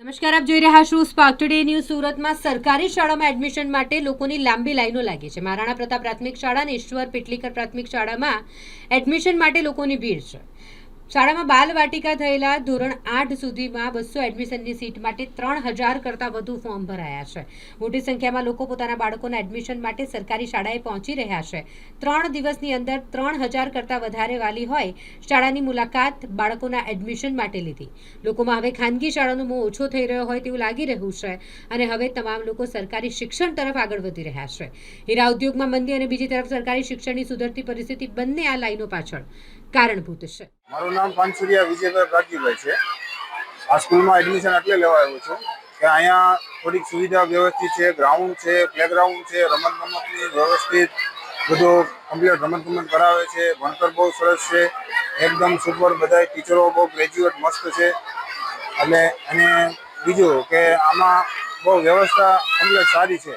નમસ્કાર, આપ જોઈ રહ્યા છો સ્પાર્ક ટુડે ન્યૂઝ। સુરતમાં સરકારી શાળામાં એડમિશન માટે લોકોની લાંબી લાઈનો લાગી છે। મહારાણા પ્રતાપ પ્રાથમિક શાળા અને ઈશ્વર પીટલીકર પ્રાથમિક શાળામાં એડમિશન માટે લોકોની ભીડ છે। શાળામાં બાલ વાટિકા થયેલા ધોરણ 8 સુધીમાં 200 એડમિશનની સીટ માટે 3000 કરતાં વધુ ફોર્મ ભરાયા છે। મોટી સંખ્યામાં લોકો પોતાના બાળકોના એડમિશન માટે સરકારી શાળાએ પહોંચી રહ્યા છે। 3 દિવસની અંદર 3000 કરતાં વધારે વાલી હોય શાળાની મુલાકાત બાળકોના એડમિશન માટે લીધી। લોકોમાં હવે ખાનગી શાળાનો મોહ ઓછો થઈ રહ્યો હોય તેવું લાગી રહ્યું છે અને હવે તમામ લોકો સરકારી શિક્ષણ તરફ આગળ વધી રહ્યા છે। હીરા ઉદ્યોગમાં મંદી અને બીજી તરફ સરકારી શિક્ષણની સુધરતી પરિસ્થિતિ બંને આ લાઈનો પાછળ કારણભૂત છે। મારું નામ પાનસુરિયા વિજયભાઈ પ્રાગજીભાઈ છે। આ સ્કૂલમાં એડમિશન એટલે લેવા આવ્યો છું કે અહીંયા થોડીક સુવિધા વ્યવસ્થિત છે, ગ્રાઉન્ડ છે, પ્લેગ્રાઉન્ડ છે, રમતગમતની વ્યવસ્થિત બધું કમ્પ્લીટ રમતગમત કરાવે છે, ભણતર બહુ સરસ છે, એકદમ સુપર, બધા ટીચરો બહુ ગ્રેજ્યુએટ મસ્ત છે। અને બીજું કે આમાં બહુ વ્યવસ્થા કમ્પ્લીટ સારી છે।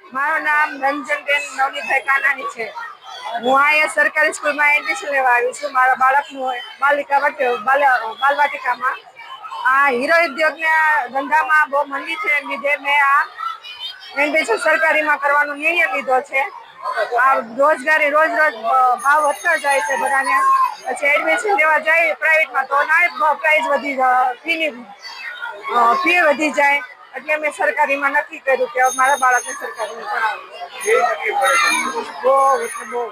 મારું નામ રંજનબેન નવનીતભાઈ કાનાણી છે। હું અહીંયા સરકારી સ્કૂલમાં એડમિશન લેવા આવી છું મારા બાળકનું બાલવાટિકામાં। આ હીરો ઉદ્યોગના ધંધામાં બહુ મંદી છે એ લીધે મેં આ એડમિશન સરકારીમાં કરવાનો નિર્ણય લીધો છે। આ રોજગારી રોજ ભાવ વધતા જાય છે બધાને, પછી એડમિશન લેવા જાય પ્રાઇવેટમાં તો ના પ્રાઇસ ફી વધી જાય, એટલે મેં સરકારીમાં નક્કી કર્યું કે મારા બાળકને સરકારીમાં ભણાવવું। બહુ